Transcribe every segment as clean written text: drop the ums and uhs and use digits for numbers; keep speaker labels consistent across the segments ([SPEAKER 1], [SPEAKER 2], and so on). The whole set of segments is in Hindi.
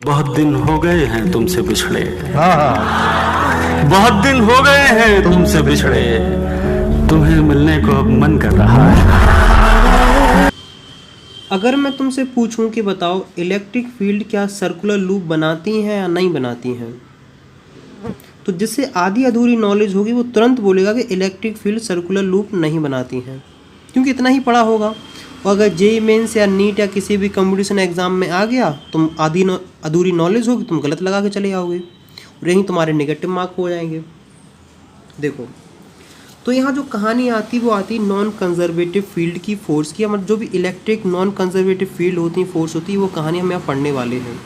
[SPEAKER 1] बहुत दिन हो गए हैं तुमसे बिछड़े,
[SPEAKER 2] हाँ हाँ।
[SPEAKER 1] बहुत दिन हो गए हैं तुमसे बिछड़े, तुम्हें मिलने को अब मन कर रहा है।
[SPEAKER 3] अगर मैं तुमसे पूछूं कि बताओ इलेक्ट्रिक फील्ड क्या सर्कुलर लूप बनाती हैं या नहीं बनाती हैं, तो जिससे आधी अधूरी नॉलेज होगी वो तुरंत बोलेगा कि इलेक्ट्रिक फील्ड सर्कुलर लूप नहीं बनाती हैं, क्योंकि इतना ही पढ़ा होगा। और अगर जेईई मेंस या नीट या किसी भी कंपटीशन एग्जाम में आ गया, तुम अधूरी नॉलेज होगी, तुम गलत लगा के चले आओगे और यहीं तुम्हारे नेगेटिव मार्क हो जाएंगे। देखो, तो यहाँ जो कहानी आती वो आती नॉन कंजर्वेटिव फील्ड की फोर्स की, मतलब जो भी इलेक्ट्रिक नॉन कंजर्वेटिव फील्ड होती है, फोर्स होती है, वो कहानी हम यहाँ पढ़ने वाले हैं।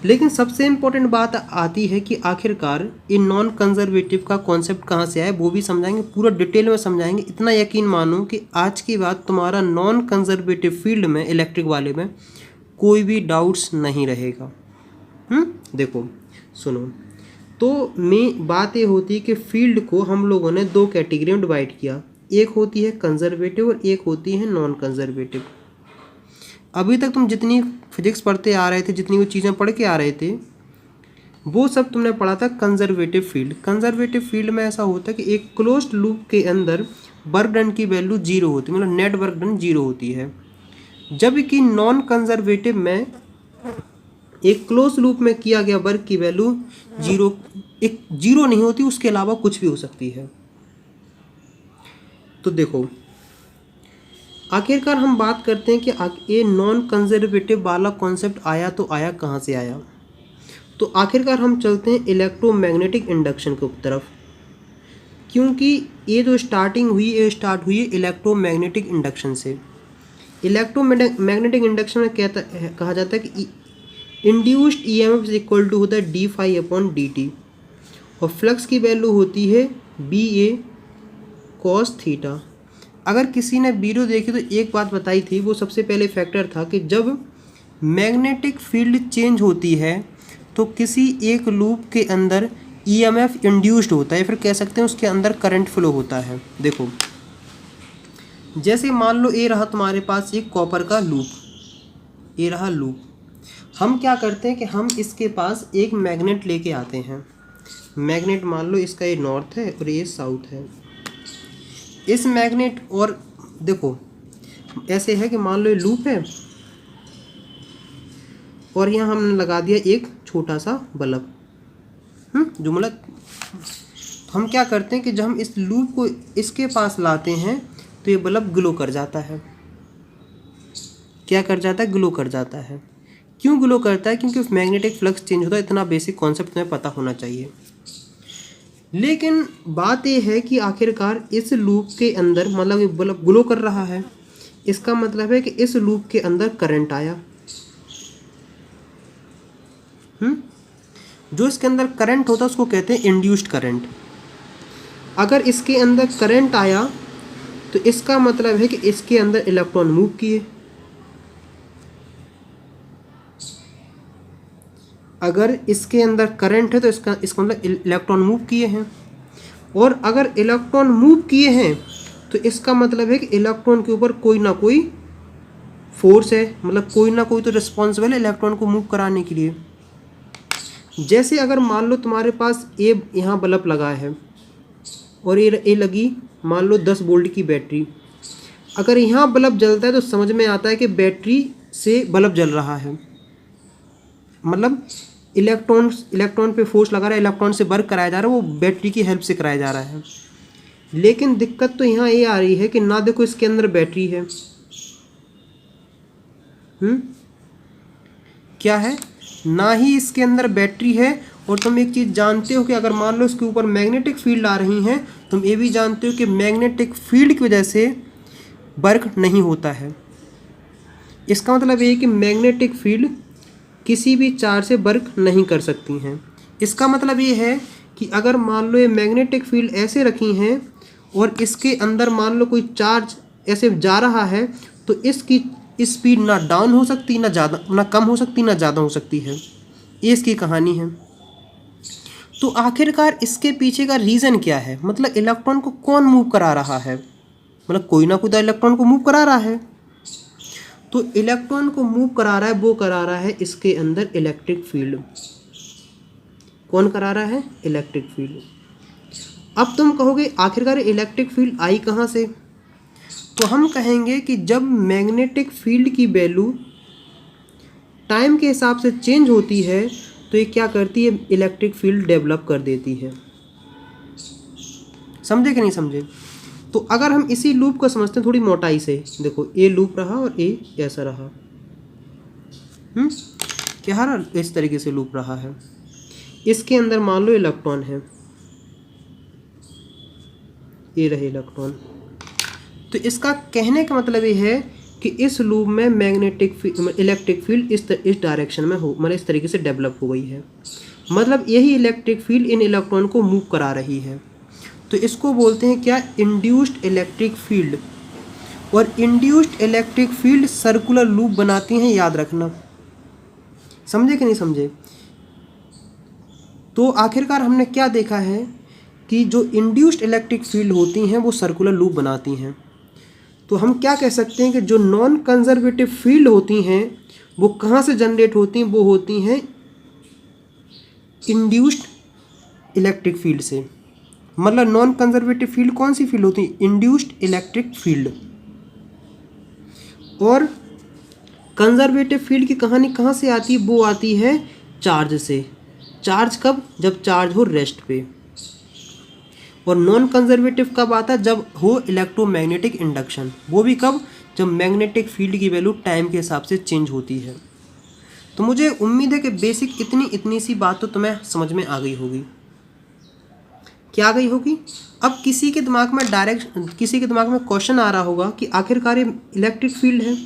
[SPEAKER 3] लेकिन सबसे इम्पोर्टेंट बात आती है कि आखिरकार इन नॉन कंजर्वेटिव का कॉन्सेप्ट कहाँ से आया, वो भी समझाएंगे, पूरा डिटेल में समझाएंगे। इतना यकीन मानो कि आज की बात तुम्हारा नॉन कंजर्वेटिव फील्ड में, इलेक्ट्रिक वाले में, कोई भी डाउट्स नहीं रहेगा। देखो सुनो, तो बात ये होती है कि फील्ड को हम लोगों ने दो कैटेगरी में डिवाइड किया, एक होती है कंजर्वेटिव और एक होती है नॉन कंजर्वेटिव। अभी तक तुम जितनी फिजिक्स पढ़ते आ रहे थे, जितनी वो चीज़ें पढ़ के आ रहे थे, वो सब तुमने पढ़ा था कंजर्वेटिव फील्ड। कंजर्वेटिव फील्ड में ऐसा होता है कि एक क्लोज्ड लूप के अंदर वर्क डन की वैल्यू जीरो होती है, मतलब नेट वर्क डन जीरो होती है। जबकि नॉन कंजर्वेटिव में एक क्लोज लूप में किया गया वर्क की वैल्यू जीरो नहीं होती, उसके अलावा कुछ भी हो सकती है। तो देखो, आखिरकार हम बात करते हैं कि ये नॉन कंजर्वेटिव वाला कॉन्सेप्ट आया तो आया कहाँ से आया। तो आखिरकार हम चलते हैं इलेक्ट्रोमैग्नेटिक इंडक्शन की तरफ, क्योंकि ये जो स्टार्टिंग हुई, ये स्टार्ट हुई है इलेक्ट्रोमैग्नेटिक इंडक्शन से। इलेक्ट्रोमैग्नेटिक इंडक्शन में कहा जाता है कि induced EMF is equal to होता है d phi upon d t, और फ्लक्स की वैल्यू होती है बी ए कॉस थीटा। अगर किसी ने वीडियो देखी तो एक बात बताई थी, वो सबसे पहले फैक्टर था कि जब मैग्नेटिक फील्ड चेंज होती है तो किसी एक लूप के अंदर ईएमएफ इंड्यूस्ड होता है, फिर कह सकते हैं उसके अंदर करंट फ्लो होता है। देखो, जैसे मान लो ये रहा तुम्हारे पास एक कॉपर का लूप, ये रहा लूप। हम क्या करते हैं कि हम इसके पास एक मैग्नेट लेके आते हैं। मैग्नेट मान लो इसका ये नॉर्थ है और ये साउथ है। इस मैग्नेट, और देखो ऐसे है कि मान लो ये लूप है और यहाँ हमने लगा दिया एक छोटा सा बल्ब, जो मतलब हम क्या करते हैं कि जब हम इस लूप को इसके पास लाते हैं तो ये बल्ब ग्लो कर जाता है। क्या कर जाता है? ग्लो कर जाता है। क्यों ग्लो करता है? क्योंकि मैग्नेटिक फ्लक्स चेंज होता है। इतना बेसिक कॉन्सेप्ट तुम्हें पता होना चाहिए। लेकिन बात यह है कि आखिरकार इस लूप के अंदर, मतलब ये बल्ब ग्लो कर रहा है, इसका मतलब है कि इस लूप के अंदर करंट आया। जो इसके अंदर करंट होता है उसको कहते हैं इंड्यूस्ड करंट। अगर इसके अंदर करंट आया तो इसका मतलब है कि इसके अंदर इलेक्ट्रॉन मूव किए। अगर इसके अंदर करंट है तो इसका मतलब इलेक्ट्रॉन मूव किए हैं, और अगर इलेक्ट्रॉन मूव किए हैं तो इसका मतलब है कि इलेक्ट्रॉन के ऊपर कोई ना कोई फोर्स है, मतलब कोई ना कोई तो रिस्पॉन्सिबल है इलेक्ट्रॉन को मूव कराने के लिए। जैसे अगर मान लो तुम्हारे पास ये यहाँ बल्ब लगा है और ये लगी मान लो 10 वोल्ट की बैटरी। अगर यहाँ बल्ब जलता है तो समझ में आता है कि बैटरी से बल्ब जल रहा है, मतलब इलेक्ट्रॉन पे फोर्स लगा रहा है, इलेक्ट्रॉन से वर्क कराया जा रहा है, वो बैटरी की हेल्प से कराया जा रहा है। लेकिन दिक्कत तो यहाँ ये आ रही है कि ना देखो इसके अंदर बैटरी है, क्या है, ना ही इसके अंदर बैटरी है। और तुम एक चीज़ जानते हो कि अगर मान लो इसके ऊपर मैग्नेटिक फील्ड आ रही हैं, तुम ये भी जानते हो कि मैग्नेटिक फील्ड की वजह से वर्क नहीं होता है। इसका मतलब ये है कि मैग्नेटिक फील्ड किसी भी चार्ज से वर्क नहीं कर सकती हैं। इसका मतलब ये है कि अगर मान लो ये मैग्नेटिक फील्ड ऐसे रखी हैं और इसके अंदर मान लो कोई चार्ज ऐसे जा रहा है, तो इसकी स्पीड ना डाउन हो सकती, ना ज़्यादा, ना कम हो सकती, ना ज़्यादा हो सकती है। ये इसकी कहानी है। तो आखिरकार इसके पीछे का रीज़न क्या है? मतलब इलेक्ट्रॉन को कौन मूव करा रहा है? मतलब कोई ना कोई तो इलेक्ट्रॉन को मूव करा रहा है। तो इलेक्ट्रॉन को मूव करा रहा है, वो करा रहा है इसके अंदर इलेक्ट्रिक फील्ड। कौन करा रहा है? Electric field. अब तुम कहोगे आखिरकार इलेक्ट्रिक फील्ड आई कहाँ से? तो हम कहेंगे कि जब मैग्नेटिक फील्ड की वैल्यू टाइम के हिसाब से चेंज होती है तो ये क्या करती है? इलेक्ट्रिक फील्ड डेवलप कर देती है। समझे कि नहीं समझे? तो अगर हम इसी लूप को समझते हैं थोड़ी मोटाई से, देखो ये लूप रहा और ये ऐसा रहा, क्या रहा? इस तरीके से लूप रहा है। इसके अंदर मान लो इलेक्ट्रॉन है, ये रहे इलेक्ट्रॉन। तो इसका कहने का मतलब ये है कि इस लूप में मैग्नेटिक इलेक्ट्रिक फील्ड इस डायरेक्शन में हो, मतलब इस तरीके से डेवलप हो गई है। मतलब यही इलेक्ट्रिक फील्ड इन इलेक्ट्रॉन को मूव करा रही है। तो इसको बोलते हैं क्या? Induced electric field. और induced electric field circular loop बनाती हैं, याद रखना। समझे कि नहीं समझे? तो आखिरकार हमने क्या देखा है कि जो इंड्यूस्ड इलेक्ट्रिक फील्ड होती हैं वो सर्कुलर लूप बनाती हैं। तो हम क्या कह सकते हैं कि जो नॉन कंजर्वेटिव फील्ड होती हैं वो कहाँ से जनरेट होती हैं? वो होती हैं इंड्यूस्ड इलेक्ट्रिक फील्ड से। मतलब नॉन कंजर्वेटिव फील्ड कौन सी फील्ड होती है? Induced electric field. और कंजर्वेटिव फील्ड की कहानी कहाँ से आती है? वो आती है चार्ज से। चार्ज कब? जब चार्ज हो रेस्ट पे। और नॉन कंजर्वेटिव कब आता है? जब हो इलेक्ट्रोमैग्नेटिक इंडक्शन। वो भी कब? जब मैग्नेटिक फील्ड की वैल्यू टाइम के हिसाब से चेंज होती है। तो मुझे उम्मीद है कि बेसिक इतनी सी बात तो तुम्हें समझ में आ गई होगी। क्या आ गई होगी? अब किसी के दिमाग में क्वेश्चन आ रहा होगा कि आखिरकार ये इलेक्ट्रिक फील्ड है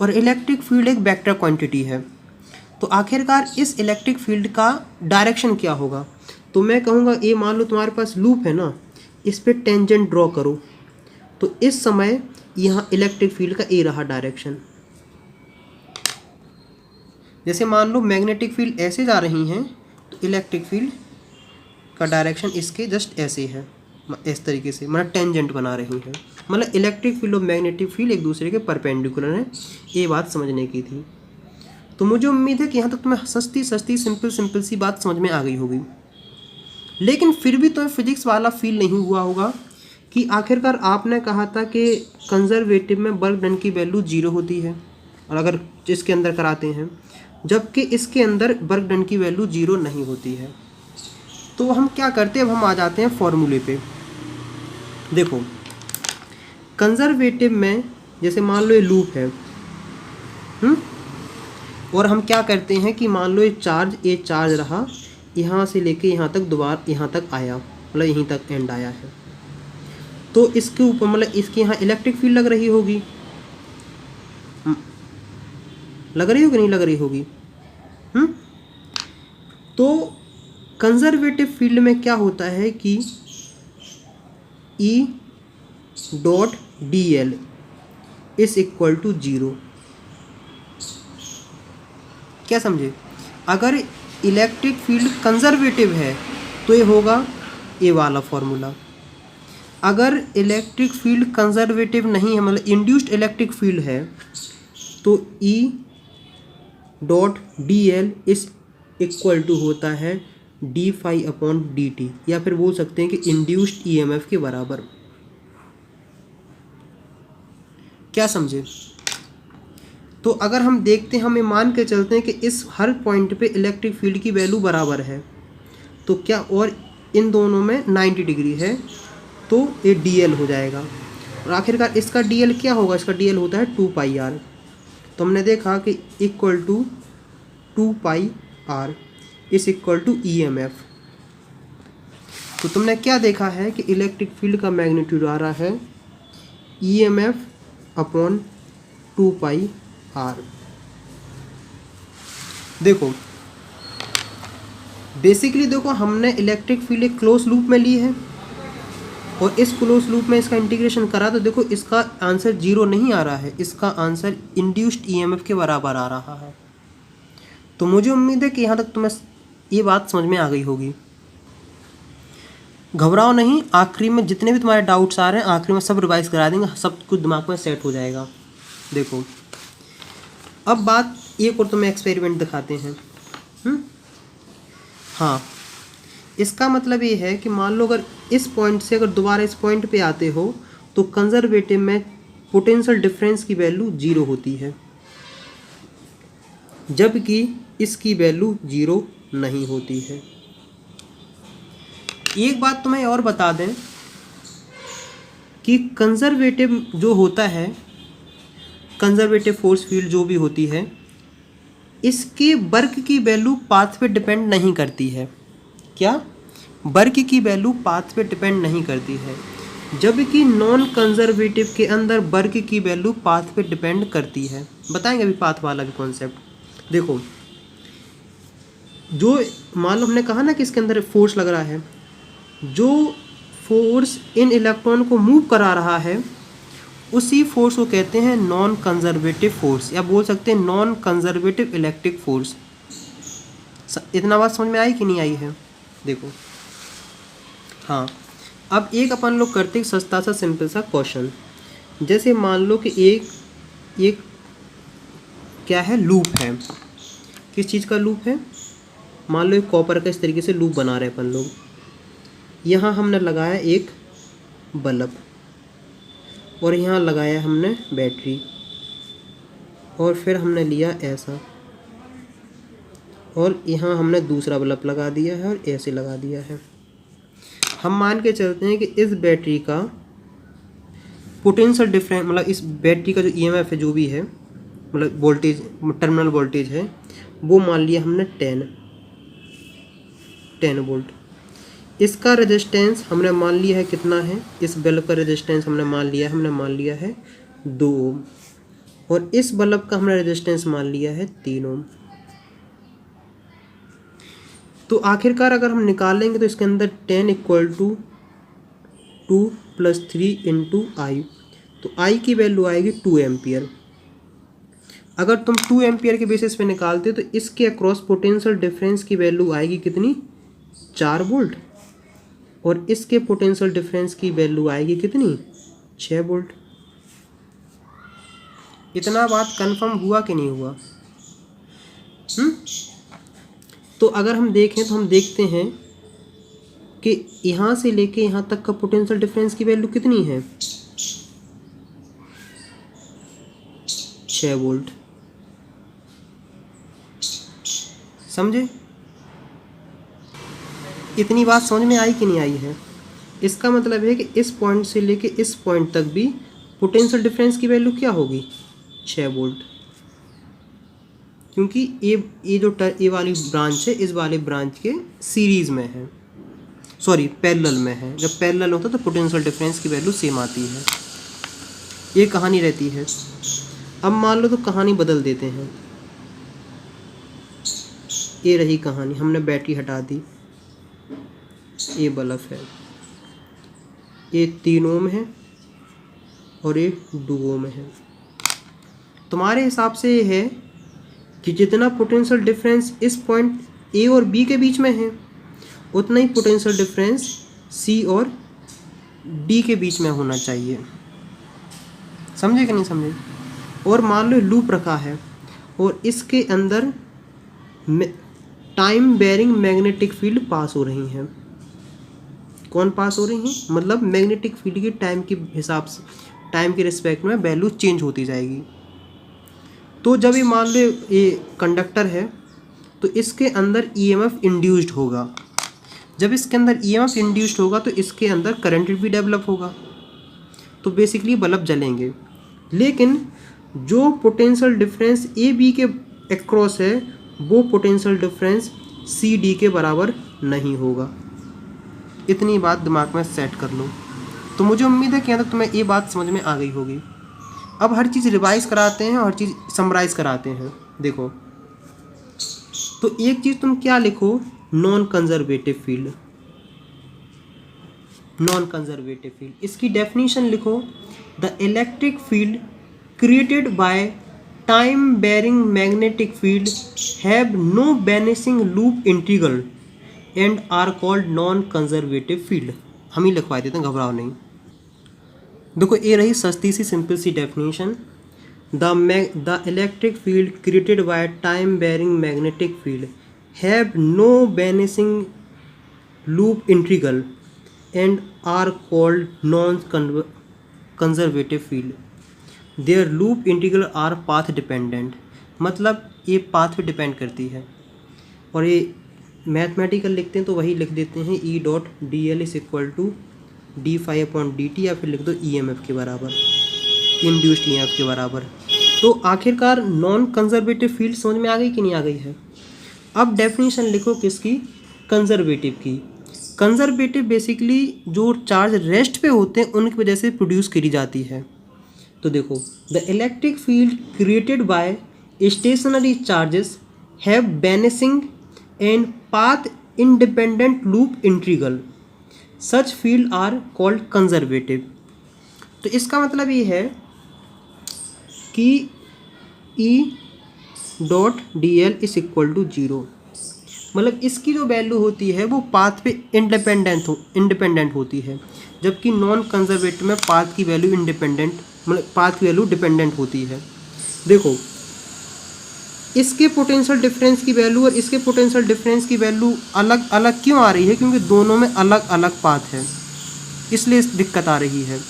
[SPEAKER 3] और इलेक्ट्रिक फील्ड एक वेक्टर क्वांटिटी है, तो आखिरकार इस इलेक्ट्रिक फील्ड का डायरेक्शन क्या होगा? तो मैं कहूँगा ये मान लो तुम्हारे पास लूप है ना, इस पे टेंजेंट ड्रॉ करो। तो इस समय यहाँ इलेक्ट्रिक फील्ड का ये रहा डायरेक्शन। जैसे मान लो मैग्नेटिक फील्ड ऐसे जा रही हैं तो इलेक्ट्रिक फील्ड का डायरेक्शन इसके जस्ट ऐसे है, इस तरीके से, मतलब टेंजेंट बना रही है। मतलब इलेक्ट्रिक फील्ड और मैग्नेटिक फील्ड एक दूसरे के परपेंडिकुलर हैं। ये बात समझने की थी। तो मुझे उम्मीद है कि यहाँ तक तुम्हें सस्ती सिंपल सी बात समझ में आ गई होगी। लेकिन फिर भी तुम्हें फिजिक्स वाला फील नहीं हुआ होगा कि आखिरकार आपने कहा था कि कंजर्वेटिव में वर्क डन की वैल्यू 0 होती है और अगर इसके अंदर कराते हैं, जबकि इसके अंदर वर्क डन की वैल्यू 0 नहीं होती है। तो हम क्या करते हैं? अब हम आ जाते हैं फॉर्मूले पे। देखो कंजर्वेटिव में जैसे मान लो ये लूप है, और हम क्या करते हैं कि मान लो ये चार्ज रहा, यहाँ से लेके यहाँ तक दोबारा यहाँ तक आया, मतलब यहीं तक एंड आया है। तो इसके ऊपर मतलब इसके यहाँ इलेक्ट्रिक फील्ड लग रही होगी, लग रही होगी नहीं लग रही होगी? तो कंजर्वेटिव फील्ड में क्या होता है कि E dot dl is equal to 0। क्या समझे? अगर इलेक्ट्रिक फील्ड कंजर्वेटिव है तो ये होगा ये वाला फॉर्मूला। अगर इलेक्ट्रिक फील्ड कंजर्वेटिव नहीं है, मतलब इंड्यूस्ड इलेक्ट्रिक फील्ड है, तो E dot dl is equal to होता है d∅/dt, या फिर बोल सकते हैं कि इंड्यूस्ड EMF के बराबर। क्या समझे? तो अगर हम देखते हैं, हमें मान के चलते हैं कि इस हर पॉइंट पे इलेक्ट्रिक फील्ड की वैल्यू बराबर है, तो क्या, और इन दोनों में 90 डिग्री है, तो ये dl हो जाएगा। और आखिरकार इसका dl क्या होगा? इसका dl होता है 2πr। तो हमने देखा कि equal to 2πr is equal to EMF। तो तुमने क्या देखा है कि इलेक्ट्रिक फील्ड का मैग्नीट्यूड आ रहा है EMF/2πr। देखो बेसिकली देखो, हमने इलेक्ट्रिक फील्ड एक क्लोज लूप में ली है और इस क्लोज लूप में इसका इंटीग्रेशन करा, तो देखो इसका आंसर 0 नहीं आ रहा है, इसका आंसर इंड्यूस्ड EMF के बराबर आ रहा है। तो मुझे उम्मीद है कि यहाँ तक तुम्हें ये बात समझ में आ गई होगी। घबराओ नहीं, आखिरी में जितने भी तुम्हारे डाउट्स आ रहे हैं आखिरी में सब रिवाइज करा देंगे, सब कुछ दिमाग में सेट हो जाएगा। देखो अब बात एक और तुम्हें एक्सपेरिमेंट दिखाते हैं। हाँ, इसका मतलब ये है कि मान लो अगर इस पॉइंट से अगर दोबारा इस पॉइंट पे आते हो तो कंजर्वेटिव में पोटेंशियल डिफरेंस की वैल्यू 0 होती है, जबकि इसकी वैल्यू 0 नहीं होती है। एक बात तुम्हें और बता दें कि कंजर्वेटिव जो होता है, कंजर्वेटिव फोर्स फील्ड जो भी होती है, इसके वर्क की वैल्यू पाथ पे डिपेंड नहीं करती है। क्या? वर्क की वैल्यू पाथ पे डिपेंड नहीं करती है, जबकि नॉन कंजर्वेटिव के अंदर वर्क की वैल्यू पाथ पे डिपेंड करती है। बताएंगे अभी पाथ वाला भी कॉन्सेप्ट। देखो, जो मान लो हमने कहा ना कि इसके अंदर फोर्स लग रहा है, जो फोर्स इन इलेक्ट्रॉन को मूव करा रहा है उसी फोर्स को कहते हैं नॉन कंजर्वेटिव फोर्स, या बोल सकते हैं नॉन कंजर्वेटिव इलेक्ट्रिक फोर्स। इतना बात समझ में आई कि नहीं आई है? देखो, हाँ, अब एक अपन लोग करते हैं सस्ता सा सिंपल सा क्वेश्चन। जैसे मान लो कि एक क्या है, लूप है। किस चीज़ का लूप है? मान लो एक कॉपर का इस तरीके से लूप बना रहे अपन लोग। यहाँ हमने लगाया एक बल्ब और यहाँ लगाया हमने बैटरी, और फिर हमने लिया ऐसा, और यहाँ हमने दूसरा बल्ब लगा दिया है और ऐसे लगा दिया है। हम मान के चलते हैं कि इस बैटरी का पोटेंशियल डिफरेंस, मतलब इस बैटरी का जो ईएमएफ है, जो भी है, मतलब वोल्टेज, टर्मिनल वोल्टेज है, वो मान लिया हमने 10 वोल्ट। इसका रेजिस्टेंस हमने मान लिया है कितना है, इस बल्ब का रेजिस्टेंस हमने मान लिया है 2 ओम, और इस बल्ब का हमने रेजिस्टेंस मान लिया है 3 ओम। तो आखिरकार अगर हम निकालेंगे तो इसके अंदर 10 = 2 + 3 × I, तो I की वैल्यू आएगी 2 एम्पियर। अगर तुम 2 एम्पियर के बेसिस पे निकालते हो तो इसके अक्रॉस पोटेंशियल डिफरेंस की वैल्यू आएगी कितनी, 4 वोल्ट, और इसके पोटेंशियल डिफरेंस की वैल्यू आएगी कितनी, 6 वोल्ट। इतना बात कंफर्म हुआ कि नहीं हुआ? तो अगर हम देखें तो हम देखते हैं कि यहाँ से लेके यहाँ तक का पोटेंशियल डिफरेंस की वैल्यू कितनी है, 6 वोल्ट। समझे? इतनी बात समझ में आई कि नहीं आई है? इसका मतलब है कि इस पॉइंट से लेके इस पॉइंट तक भी पोटेंशियल डिफरेंस की वैल्यू क्या होगी, 6 वोल्ट, क्योंकि ये जो ए वाली ब्रांच है, इस वाले ब्रांच के सीरीज़ में है, सॉरी पैरेलल में है। जब पैरेलल होता है तो पोटेंशियल डिफरेंस की वैल्यू सेम आती है। ये कहानी रहती है। अब मान लो तो कहानी बदल देते हैं। ये रही कहानी, हमने बैटरी हटा दी, ये बल्ब है, ये 3 ओम है और ये 2 ओम है। तुम्हारे हिसाब से ये है कि जितना पोटेंशियल डिफरेंस इस पॉइंट ए और बी के बीच में है, उतना ही पोटेंशियल डिफरेंस सी और डी के बीच में होना चाहिए। समझे कि नहीं समझे? और मान लो लूप रखा है और इसके अंदर टाइम बेरिंग मैग्नेटिक फील्ड पास हो रही हैं। कौन पास हो रही हैं? मतलब मैग्नेटिक फील्ड की टाइम के हिसाब से, टाइम के रिस्पेक्ट में वैल्यू चेंज होती जाएगी। तो जब ये मान लो ये कंडक्टर है तो इसके अंदर ईएमएफ इंड्यूस्ड होगा। जब इसके अंदर ईएमएफ इंड्यूस्ड होगा तो इसके अंदर करंट भी डेवलप होगा, तो बेसिकली बल्ब जलेंगे। लेकिन जो पोटेंशियल डिफरेंस ए बी के अक्रॉस है वो पोटेंशियल डिफरेंस सी डी के बराबर नहीं होगा। इतनी बात दिमाग में सेट कर लो। तो मुझे उम्मीद है कि यहाँ तक तुम्हें ये बात समझ में आ गई होगी। अब हर चीज़ रिवाइज कराते हैं और हर चीज़ समराइज कराते हैं। देखो, तो एक चीज़ तुम क्या लिखो, non conservative field. Non conservative field, इसकी डेफिनेशन लिखो, the electric field created by time varying magnetic field have no vanishing loop integral and are called non conservative field. हम ही लिखवा देते हैं, घबराओ नहीं। देखो, ये रही सस्ती सी सिंपल सी definition. the electric field created by time varying magnetic field have no vanishing loop integral and are called non-conservative field. Their loop integral are path dependent. मतलब ये पाथ पे डिपेंड करती है, और ये मैथमेटिकल लिखते हैं तो वही लिख देते हैं E dot d l is equal to d phi upon d t, या फिर लिख दो ई एम एफ के बराबर, इंड्यूस्ड ई एम एफ के बराबर। तो आखिरकार नॉन कंजर्वेटिव फील्ड समझ में आ गई कि नहीं आ गई है। अब डेफिनेशन लिखो किसकी, कंजर्वेटिव की। कंजर्वेटिव बेसिकली जो चार्ज रेस्ट पे होते हैं उनकी वजह से प्रोड्यूस करी जाती है। तो देखो, the electric field created by stationary charges have vanishing and path independent loop integral, such field are called conservative. तो इसका मतलब ये है कि E dot d l is equal to zero, मतलब इसकी जो वैल्यू होती है वो पाथ पे इंडिपेंडेंट होती है, जबकि नॉन कंजर्वेटिव में पाथ की वैल्यू इंडिपेंडेंट, मतलब पाथ की वैल्यू डिपेंडेंट होती है। देखो, इसके पोटेंशियल डिफरेंस की वैल्यू और इसके पोटेंशियल डिफरेंस की वैल्यू अलग अलग क्यों आ रही है, क्योंकि दोनों में अलग अलग पाथ है, इसलिए दिक्कत आ रही है।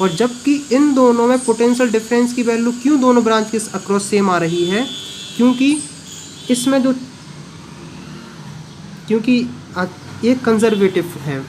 [SPEAKER 3] और जबकि इन दोनों में पोटेंशियल डिफरेंस की वैल्यू क्यों दोनों ब्रांच के अक्रॉस सेम आ रही है, क्योंकि इसमें जो, क्योंकि ये कंजर्वेटिव है,